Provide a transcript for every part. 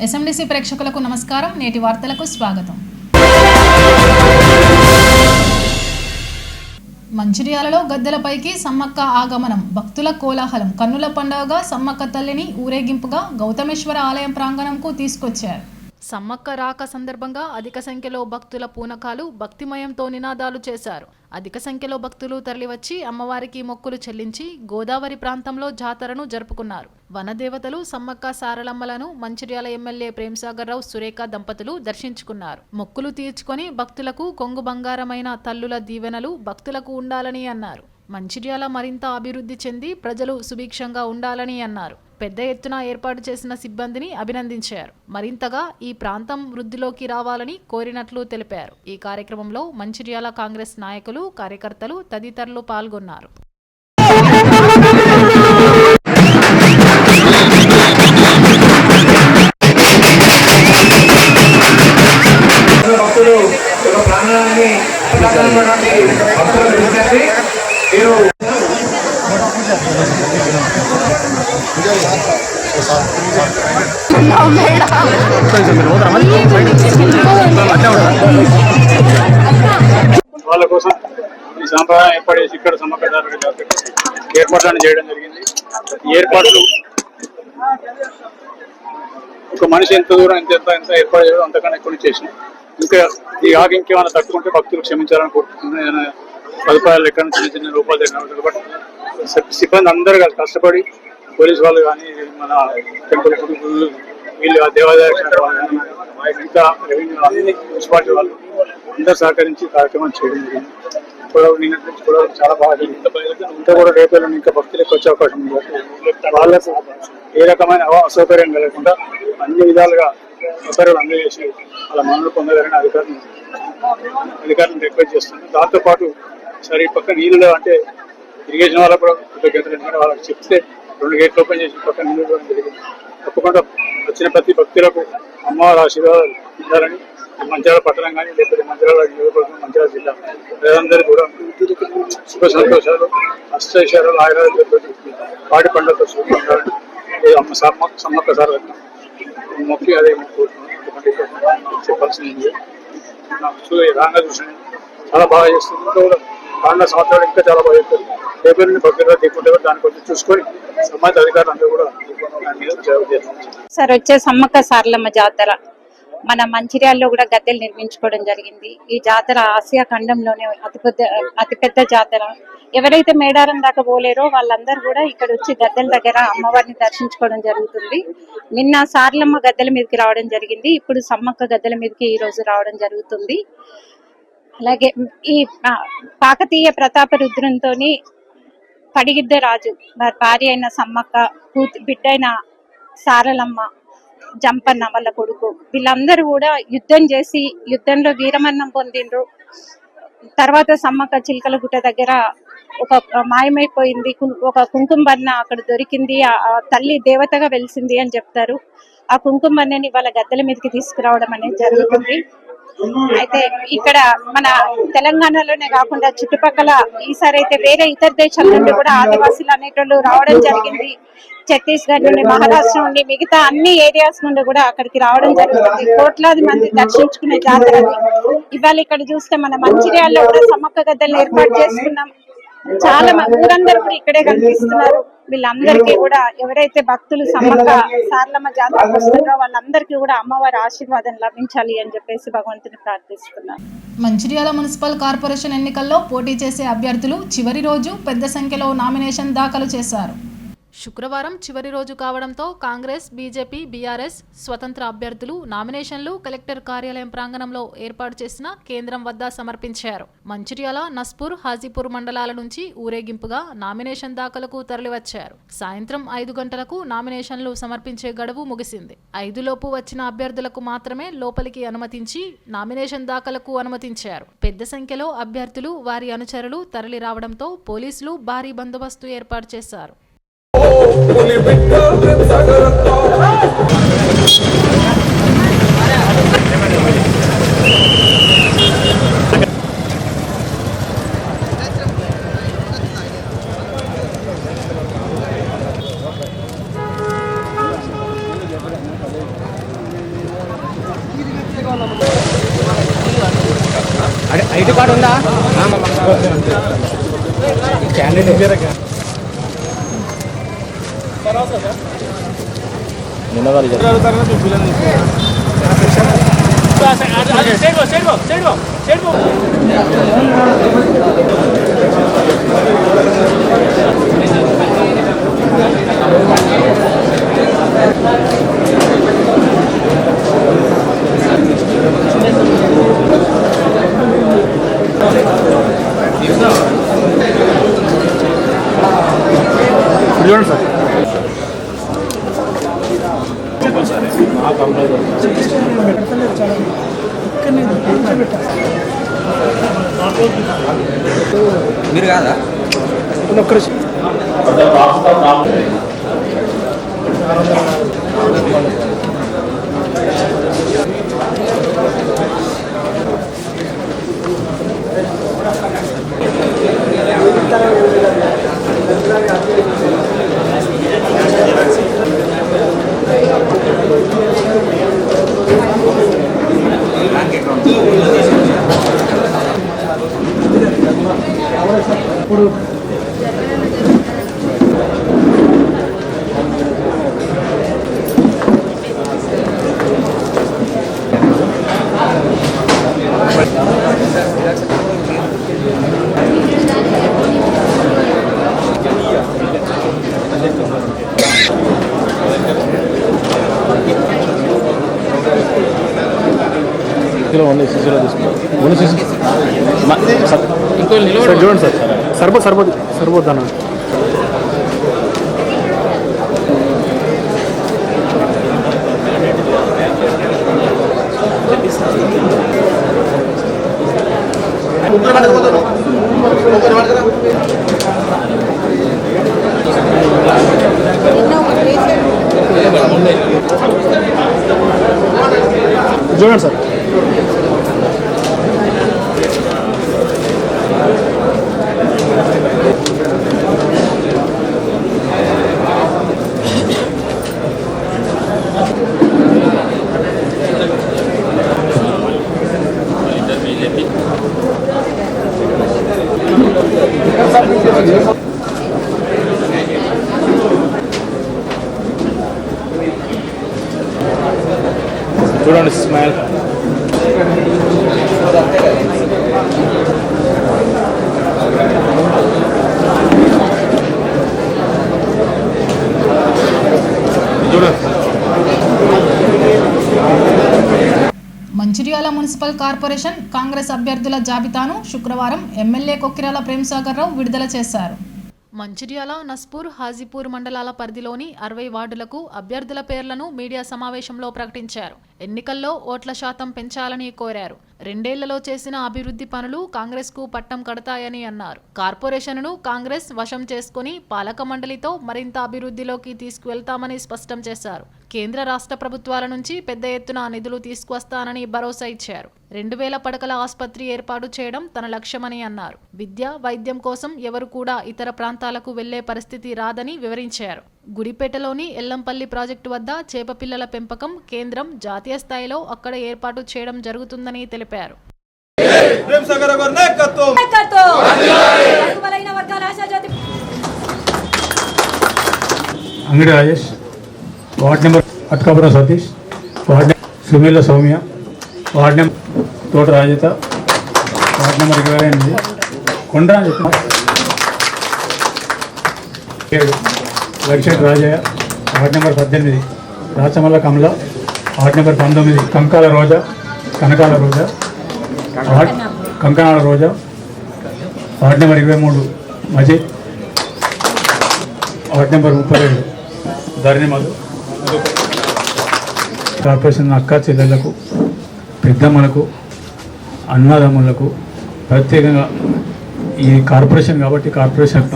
ఎస్ఎండిసి ప్రేక్షకులకు నమస్కారం. నేటి వార్తలకు స్వాగతం. మంచిర్యాలలో గద్దెలపైకి సమ్మక్క ఆగమనం, భక్తుల కోలాహలం. కన్నుల పండుగగా సమ్మక్క తల్లిని ఊరేగింపుగా గౌతమేశ్వర ఆలయం ప్రాంగణంకు తీసుకొచ్చారు. సమ్మక్క రాక సందర్భంగా అధిక సంఖ్యలో భక్తుల పూనకాలు, భక్తిమయంతో నినాదాలు చేశారు. అధిక సంఖ్యలో భక్తులు తరలివచ్చి అమ్మవారికి మొక్కులు చెల్లించి గోదావరి ప్రాంతంలో జాతరను జరుపుకున్నారు. వనదేవతలు సమ్మక్క సారలమ్మలను మంచిర్యాల ఎమ్మెల్యే ప్రేమ్సాగర్ రావు సురేఖ దంపతులు దర్శించుకున్నారు. మొక్కులు తీర్చుకొని భక్తులకు కొంగు బంగారమైన తల్లుల దీవెనలు భక్తులకు ఉండాలని అన్నారు. మంచిర్యాల మరింత అభివృద్ధి చెంది ప్రజలు సుభిక్షంగా ఉండాలని అన్నారు. పెద్ద ఎత్తున ఏర్పాటు చేసిన సిబ్బందిని అభినందించారు. మరింతగా ఈ ప్రాంతం వృద్ధిలోకి రావాలని కోరినట్లు తెలిపారు. ఈ కార్యక్రమంలో మంచిర్యాల కాంగ్రెస్ నాయకులు, కార్యకర్తలు తదితరులు పాల్గొన్నారు. వాళ్ళ కోసం ఈ సాంప్రదాయం ఏర్పాటు చేసి ఇక్కడ సమ్మక్క ఏర్పాట్లను చేయడం జరిగింది. ఈ ఏర్పాట్లు ఒక మనిషి ఎంత దూరం ఎంత ఏర్పాటు చేయడం అంతకన్నా ఎక్కువ చేసిన ఇంకా ఈ ఆగి ఇంకేమైనా తట్టుకుంటే భక్తులు క్షమించాలని కోరుకుంటున్నాను. సదుపాయాలు ఎక్కడ చిన్న చిన్న రూపాయలు దగ్గర బట్ సిబ్బంది అందరూ కష్టపడి పోలీసు వాళ్ళు కానీ మన టెంపుల్ వీళ్ళు దేవాదాయ శాఖ వాళ్ళు ఇంకా రెవెన్యూ అన్ని మున్సిపాలిటీ వాళ్ళు అందరూ సహకరించి కార్యక్రమం చేయడం జరిగింది. నిన్నటి నుంచి కూడా చాలా బాగా ఇంకా కూడా రేపు ఇంకా భక్తులు ఎక్కువ వచ్చే అవకాశం ఉంది. వాళ్ళకు ఏ రకమైన అసౌకర్యం కలగకుండా అన్ని విధాలుగా సౌకర్యాలు అందజేసి వాళ్ళ మనలు పొందగాలని అధికారులను రిక్వెస్ట్ చేస్తున్నాను. దాంతోపాటు సరే ఈ పక్క నీళ్ళు అంటే ఇరిగేషన్ వాళ్ళకు కూడా కృతజ్ఞతలు. ఎందుకంటే వాళ్ళకి చెప్తే 2 గేట్లు ఓపెన్ చేసి పక్క నీళ్ళు ఇవ్వడం జరిగింది. తప్పకుండా వచ్చిన ప్రతి భక్తులకు అమ్మవారి ఆశీర్వాదాలు ఉండాలని మంచిర్యాల పట్టణం కానీ లేకపోతే మంచిర్యాల నియోజకవర్గం, మంచిర్యాల జిల్లా ప్రజలందరూ కూడా సుఖ సంతోషాలు, అష్టైశ్వర్యాలు, ఆయుర్వేద పాడి పండుగతో సుఖం ఉండాలని సమ్మక్క సార్ మొక్కి అదే చెప్పాల్సింది. నాకు రాగా చూసాను, చాలా బాగా చేస్తుంది. కూడా రానున్న సంవత్సరాలు ఇంకా చాలా బాగా చేస్తారు. రేపు నుండి భక్తులుగా తీసుకుంటారు. దాన్ని కొంచెం చూసుకొని సమాజ అధికారులు అందరూ కూడా దాని మీద సార్ వచ్చే సమ్మక్క సారలమ్మ జాతర మన మంచిర్యాలలో కూడా గద్దెలు నిర్మించుకోవడం జరిగింది. ఈ జాతర ఆసియా ఖండంలోనే అతిపెద్ద జాతర. ఎవరైతే మేడారం దాకా పోలేరో వాళ్ళందరూ కూడా ఇక్కడ వచ్చి గద్దెల దగ్గర అమ్మవారిని దర్శించుకోవడం జరుగుతుంది. నిన్న సారలమ్మ గద్దెల మీదకి రావడం జరిగింది. ఇప్పుడు సమ్మక్క గద్దెల మీదకి ఈ రోజు రావడం జరుగుతుంది. అలాగే ఈ కాకతీయ ప్రతాప రుద్రంతో పడిగిద్ద రాజు భార్య అయిన సమ్మక్క, బిడ్డ అయిన సారలమ్మ, జంపన్న వాళ్ళ కొడుకు, వీళ్ళందరూ కూడా యుద్ధం చేసి యుద్ధంలో వీరమరణం పొందిండ్రు. తర్వాత సమ్మక్క చిలకల గుట్ట దగ్గర ఒక మాయమైపోయింది. ఒక కుంకుమబన్న అక్కడ దొరికింది. ఆ తల్లి దేవతగా వెలిసింది అని చెప్తారు. ఆ కుంకుమబన్నని వాళ్ళ గద్దెల మీదకి తీసుకురావడం అనేది జరుగుతుంది. అయితే ఇక్కడ మన తెలంగాణలోనే కాకుండా చుట్టుపక్కల ఈసారి అయితే వేరే ఇతర దేశాల నుండి కూడా ఆదివాసీలు అనేటోళ్ళు రావడం జరిగింది. ఛత్తీస్గఢ్ నుండి, మహారాష్ట్ర నుండి, మిగతా అన్ని ఏరియాస్ నుండి కూడా అక్కడికి రావడం జరుగుతుంది. కోట్లాది మంది దర్శించుకునే జాతర. ఇవాళ ఇక్కడ చూస్తే మన మంచిర్యాలలో కూడా సమ్మక్క గద్దెలను ఏర్పాటు చేసుకున్నాం. చాలా ఊరందరూ కూడా ఇక్కడే కనిపిస్తున్నారు. వీళ్ళందరికీ కూడా ఎవరైతే భక్తులు సమ్మక్క సారలమ్మ జాతరకు వస్తున్నారో వాళ్ళందరికీ కూడా అమ్మవారి ఆశీర్వాదం లభించాలి అని చెప్పేసి భగవంతుని ప్రార్థిస్తున్నారు. మంచిర్యాల మున్సిపల్ కార్పొరేషన్ ఎన్నికల్లో పోటీ చేసే అభ్యర్థులు చివరి రోజు పెద్ద సంఖ్యలో నామినేషన్ దాఖలు చేశారు. శుక్రవారం చివరి రోజు కావడంతో కాంగ్రెస్, బీజేపీ, బీఆర్ఎస్ స్వతంత్ర అభ్యర్థులు నామినేషన్లు కలెక్టర్ కార్యాలయం ప్రాంగణంలో ఏర్పాటు చేసిన కేంద్రం వద్ద సమర్పించారు. మంచిర్యాల, నస్పూర్, హాజీపూర్ మండలాల నుంచి ఊరేగింపుగా నామినేషన్ దాఖలకు తరలివచ్చారు. సాయంత్రం 5 గంటలకు నామినేషన్లు సమర్పించే గడువు ముగిసింది. 5 లోపు వచ్చిన అభ్యర్థులకు మాత్రమే లోపలికి అనుమతించి నామినేషన్ దాఖలకు అనుమతించారు. పెద్ద సంఖ్యలో అభ్యర్థులు, వారి అనుచరులు తరలి రావడంతో పోలీసులు భారీ బందోబస్తు ఏర్పాటు చేశారు. ఐడి కార్డు ఉందా? చూడండి సార్. మీరు కాదా? ఒక్కరు చూడండి సార్. సరిపోద్ది అన్న. చూడండి సార్. చూడండి smile. Mancherial municipal corporation Congress అభ్యర్థుల జాబితాను శుక్రవారం ఎమ్మెల్యే కొక్కిరాల ప్రేమ్సాగర్ రావు విడుదల చేశారు. మంచిర్యాల, నస్పూర్, హాజీపూర్ మండలాల పరిధిలోని 60 వార్డులకు అభ్యర్థుల పేర్లను మీడియా సమావేశంలో ప్రకటించారు. ఎన్నికల్లో ఓట్ల శాతం పెంచాలని కోరారు. 2 ఏళ్లలో చేసిన అభివృద్ధి పనులు కాంగ్రెస్ కు పట్టం కడతాయని అన్నారు. కార్పొరేషన్ను కాంగ్రెస్ వశం చేసుకుని పాలక మండలితో మరింత అభివృద్ధిలోకి తీసుకువెళ్తామని స్పష్టం చేశారు. కేంద్ర రాష్ట్ర ప్రభుత్వాల నుంచి పెద్ద ఎత్తున నిధులు తీసుకువస్తానని భరోసా ఇచ్చారు. 2000 పడకల ఆసుపత్రి ఏర్పాటు చేయడం తన లక్ష్యమని అన్నారు. విద్య, వైద్యం కోసం ఎవరు కూడా ఇతర ప్రాంతాలకు వెళ్లే పరిస్థితి రాదని వివరించారు. గుడిపేటలోని ఎల్లంపల్లి ప్రాజెక్టు వద్ద చేపపిల్లల పెంపకం కేంద్రం జాతీయ స్థాయిలో అక్కడ ఏర్పాటు చేయడం జరుగుతుందని తెలిపారు. Angadi Rajesh, ward number Atkapuram Satish, ward number Sumeela Soumya, ward number Thota Rajitha, ward number 28 Kondra Lakshmi Rajaiah, ward number 18 Rachamalla Kamala, ward number 19 Kankala Roja, Kanakala Roja, Kankanala Roja, ward number 23 Majeed, ward number 32 Dharani Madhu. Corporation అక్క చెల్లెళ్లకు, పెద్దమ్మలకు, అన్నదమ్ములకు ప్రత్యేకంగా ఈ కార్పొరేషన్ కాబట్టి కార్పొరేషన్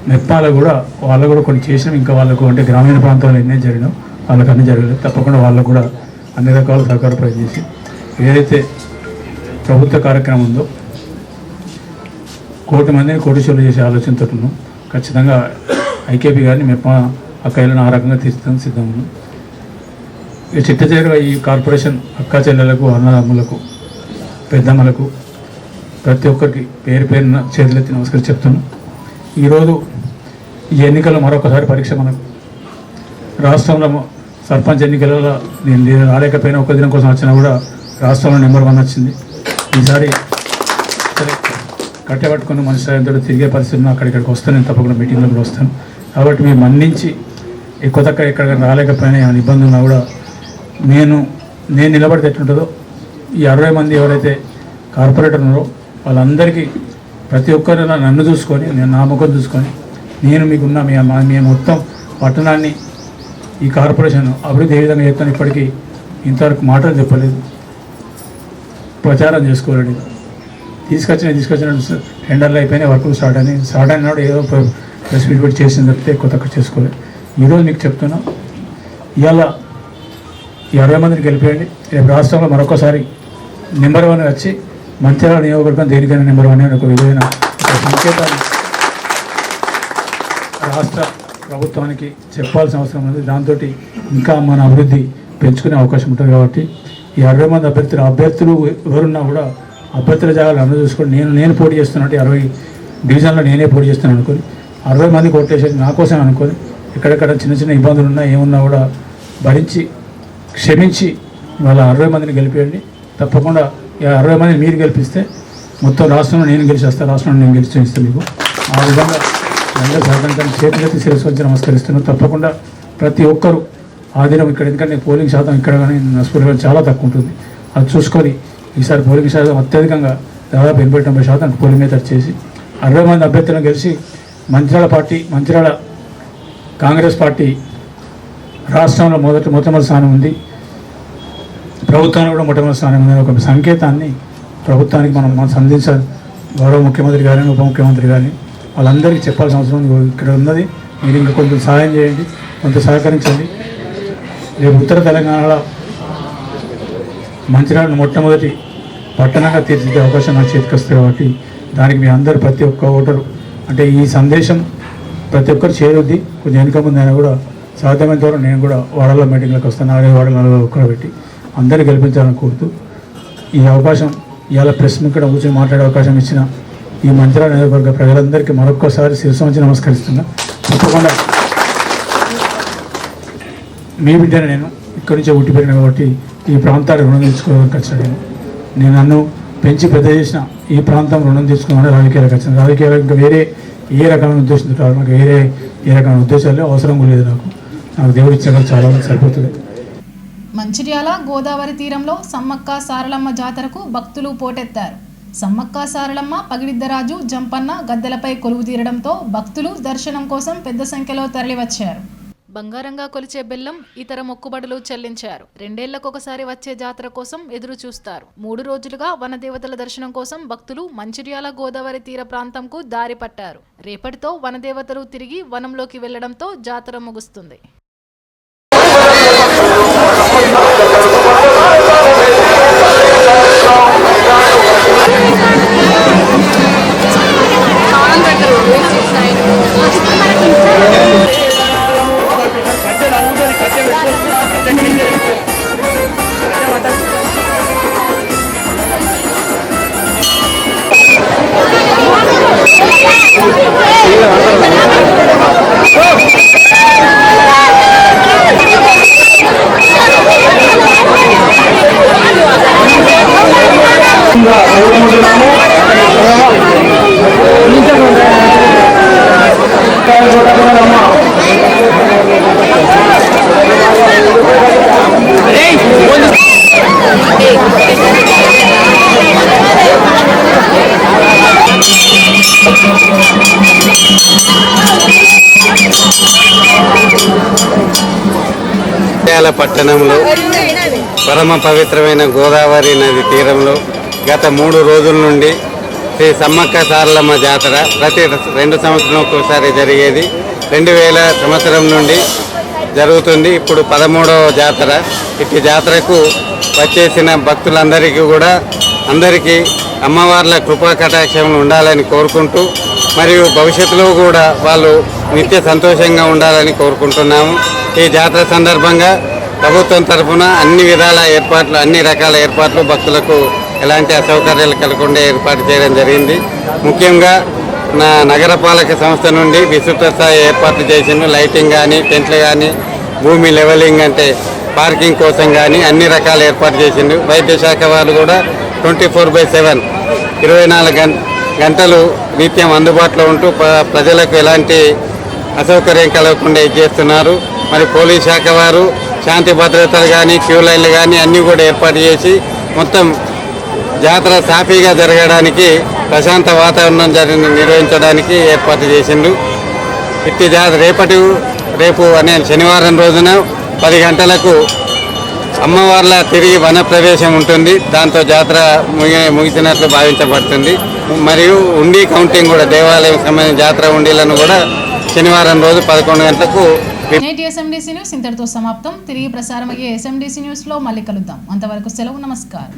మెప్పాల కూడా వాళ్ళకు కూడా కొన్ని చేసినాం. ఇంకా వాళ్ళకు అంటే గ్రామీణ ప్రాంతాల్లో ఎన్నే జరిగినాం వాళ్ళకి అన్నీ జరగలేదు. తప్పకుండా వాళ్ళకు కూడా అన్ని రకాల సహకారం ప్రయత్నించి ఏదైతే ప్రభుత్వ కార్యక్రమం ఉందో 1 కోటి మందిని కోటీశ్వరులు చేసే ఆలోచనతో ఉన్నాం. ఖచ్చితంగా ఐకేపీ గారిని మెప్ప అక్కయ్యలను ఆ రకంగా తీర్చడం సిద్ధం ఉన్నాం. ఈ చిట్ట చివరిగా ఈ కార్పొరేషన్ అక్క చెల్లెలకు, అన్నదమ్ములకు, పెద్దమ్మలకు ప్రతి ఒక్కరికి పేరు పేరున చేతులెత్తి నమస్కారం చెప్తున్నాను. ఈరోజు ఈ ఎన్నికల్లో మరొకసారి పరీక్ష మనకు. రాష్ట్రంలో సర్పంచ్ ఎన్నికలలో నేను రాలేకపోయినా ఒక దినం కోసం వచ్చినా కూడా రాష్ట్రంలో నెంబర్ 1 వచ్చింది. ఈసారి కట్టెపట్టుకుని మనిషి సాయంతో తిరిగే పరిస్థితుల్లో అక్కడిక్కడికి వస్తాను, నేను తప్పకుండా మీటింగ్లో కూడా వస్తాను. కాబట్టి మీరు మన్నించి ఎక్కువ తక్కువ ఎక్కడికైనా రాలేకపోయినా ఏమైనా ఇబ్బంది ఉన్నా కూడా నేను నిలబడితే ఎట్లుంటుందో ఈ 60 మంది ఎవరైతే కార్పొరేటర్ ఉన్నారో వాళ్ళందరికీ ప్రతి ఒక్కరు నన్ను చూసుకొని, నేను నా ముఖం చూసుకొని, నేను మీకున్న మీ మొత్తం పట్టణాన్ని ఈ కార్పొరేషన్ అభివృద్ధి ఏ విధంగా చేస్తాను ఇప్పటికీ ఇంతవరకు మాటలు చెప్పలేదు, ప్రచారం చేసుకోలేడు. తీసుకొచ్చిన టెండర్లు అయిపోయినాయి, వర్కులు స్టార్ట్ అయినాడు ఏదో ప్రెస్ మీట్ పెట్టి చేసిన తప్పితే ఎక్కువ తక్కువ చేసుకోలేదు. ఈరోజు మీకు చెప్తున్నా, ఇవాళ ఈ 60 మందిని గెలిపేయండి. రేపు రాష్ట్రంలో మరొకసారి నెంబర్ 1 వచ్చి మంచిర్యాల నియోజకవర్గం దేనికైనా నెంబర్ 1 అని ఒక విధమైన సంకేతాన్ని రాష్ట్ర ప్రభుత్వానికి చెప్పాల్సిన అవసరం ఉంది. దాంతో ఇంకా మన అభివృద్ధి పెంచుకునే అవకాశం ఉంటుంది. కాబట్టి ఈ 60 మంది అభ్యర్థులు ఎవరున్నా కూడా అభ్యర్థుల జాగాలు అందరూ చూసుకొని నేను పోటీ చేస్తున్నట్టు 60 డివిజన్లో నేనే పోటీ చేస్తున్నాను అనుకొని 60 మంది కొట్టేసేది నా కోసం అనుకొని ఎక్కడెక్కడ చిన్న చిన్న ఇబ్బందులు ఉన్నా ఏమున్నా కూడా భరించి క్షమించి వాళ్ళ 60 మందిని గెలిపేయండి. తప్పకుండా 60 మందిని మీరు గెలిపిస్తే మొత్తం రాష్ట్రంలో నేను గెలిచేస్తాను, రాష్ట్రంలో నేను గెలిచేస్తాను మీకు. ఆ విధంగా అందరూ సహకరించాలని చేతులెత్తి శిరస్సు వచ్చి నమస్కరిస్తున్నాను. తప్పకుండా ప్రతి ఒక్కరూ ఆ దినం ఇక్కడ, ఎందుకంటే పోలింగ్ శాతం ఇక్కడ కానీ నస్పూర్లో చాలా తక్కువ ఉంటుంది, అది చూసుకొని ఈసారి పోలింగ్ శాతం అత్యధికంగా దాదాపు 80-90% పోలింగ్ అయితే చేసి 60 మంది అభ్యర్థులను గెలిచి మంచిర్యాల కాంగ్రెస్ పార్టీ రాష్ట్రంలో మొట్టమొదటి స్థానం ఉంది, ప్రభుత్వంలో కూడా మొట్టమొదటి స్థానం ఉంది. ఒక సంకేతాన్ని ప్రభుత్వానికి మనం సంధించాలి. గౌరవ ముఖ్యమంత్రి గారిని, ఉప ముఖ్యమంత్రి గారిని వాళ్ళందరికీ చెప్పాల్సిన అవసరం ఉంది. ఇక్కడ ఉన్నది మీరు ఇంకా కొంచెం సహాయం చేయండి, కొంత సహకరించండి. రేపు ఉత్తర తెలంగాణలో మంచిర్యాలను మొట్టమొదటి పట్టణంగా తీర్చిదిద్దే అవకాశం నాకు చేతికి వస్తుంది. కాబట్టి దానికి మీ అందరూ ప్రతి ఒక్క ఓటరు అంటే ఈ సందేశం ప్రతి ఒక్కరు చేరుద్ది. కొంచెం వెనుక ముందు అయినా కూడా సాధ్యమైన ద్వారా నేను కూడా వాడల్లో మీటింగ్లకు వస్తాను, 4 వాడలలో ఒక్కడ పెట్టి అందరూ గెలిపించాలని కోరుతూ ఈ అవకాశం ఇవాళ ప్రెస్ ఇక్కడ కూర్చొని మాట్లాడే అవకాశం ఇచ్చిన ఈ మంచిర్యాల నియోజకవర్గ ప్రజలందరికీ మరొక్కసారి శిరస్సు వంచి నమస్కరిస్తున్నా. తప్పకుండా మీ బిడ్డను నేను ఇక్కడి నుంచే ఉట్టి పెరిగిన కాబట్టి ఈ ప్రాంతానికి రుణం తీర్చుకోవడానికి వచ్చాను. నేను నన్ను పెంచి పెద్ద చేసిన ఈ ప్రాంతం రుణం తీసుకున్నాను. రాజకీయాలకు వచ్చాను. రాజకీయాలు ఇంకా వేరే ఏ రకమైన ఉద్దేశంతో కాదు, నాకు వేరే ఏ రకమైన ఉద్దేశాలు అవసరం లేదు. నాకు దేవుడు ఇచ్చాక చాలా సరిపోతుంది. మంచిర్యాల గోదావరి తీరంలో సమ్మక్క సారలమ్మ జాతరకు భక్తులు పోటెత్తారు. సమ్మక్క సారలమ్మ, పగిడిద్దరాజు, జంపన్న గద్దెలపై కొలువు తీరడంతో భక్తులు దర్శనం కోసం పెద్ద సంఖ్యలో తరలివచ్చారు. బంగారంగా కొలిచే బెల్లం, ఇతర మొక్కుబడులు చెల్లించారు. 2 ఏళ్లకొకసారి వచ్చే జాతర కోసం ఎదురు చూస్తారు. 3 రోజులుగా వనదేవతల దర్శనం కోసం భక్తులు మంచిర్యాల గోదావరి తీర ప్రాంతంకు దారి పట్టారు. రేపటితో వనదేవతలు తిరిగి వనంలోకి వెళ్లడంతో జాతర ముగుస్తుంది. పట్టణంలో పరమ పవిత్రమైన గోదావరి నది తీరంలో గత 3 రోజుల నుండి శ్రీ సమ్మక్క సారలమ్మ జాతర ప్రతి 2 సంవత్సరాలకు ఒకసారి జరిగేది. 2000 సంవత్సరం నుండి జరుగుతుంది. ఇప్పుడు 13వ జాతర. ఇట్టి జాతరకు వచ్చేసిన భక్తులందరికీ కూడా అందరికీ అమ్మవార్ల కృపా కటాక్షములు ఉండాలని కోరుకుంటూ, మరియు భవిష్యత్తులో కూడా వాళ్ళు నిత్య సంతోషంగా ఉండాలని కోరుకుంటున్నాము. ఈ జాతర సందర్భంగా ప్రభుత్వం తరఫున అన్ని రకాల ఏర్పాట్లు భక్తులకు ఎలాంటి అసౌకర్యాలు కలగకుండా ఏర్పాటు చేయడం జరిగింది. ముఖ్యంగా నగరపాలక సంస్థ నుండి విస్తృత స్థాయి ఏర్పాట్లు చేసిండు. లైటింగ్ కానీ, టెంట్లు కానీ, భూమి లెవెలింగ్ అంటే పార్కింగ్ కోసం కానీ అన్ని రకాల ఏర్పాటు చేసిండు. వైద్య శాఖ వాళ్ళు కూడా 24/7 24 గంటలు నిత్యం అందుబాటులో ఉంటూ ప్రజలకు ఎలాంటి అసౌకర్యం కలగకుండా చేస్తున్నారు. మరి పోలీస్ శాఖ వారు శాంతి భద్రతలు కానీ, క్యూ లైన్లు కానీ అన్నీ కూడా ఏర్పాటు చేసి మొత్తం జాతర సాఫీగా జరగడానికి, ప్రశాంత వాతావరణం నిర్వహించడానికి ఏర్పాటు చేసిండు. ఇట్టి జాతర రేపు అనే శనివారం రోజున 10 గంటలకు అమ్మవార్ల తిరిగి వన ప్రవేశం ఉంటుంది. దాంతో జాతర ముగిసినట్లు భావించబడుతుంది. మరియు ఉండి కౌంటింగ్ కూడా దేవాలయం సంబంధించిన జాతర ఉండీలను కూడా శనివారం రోజు 11 గంటలకు. నేటి ఎస్ఎండిసి న్యూస్ ఇంతటితో సమాప్తం. తిరిగి ప్రసారమయ్యే ఎస్ఎండిసి న్యూస్లో మళ్ళీ కలుద్దాం. అంతవరకు సెలవు. నమస్కారం.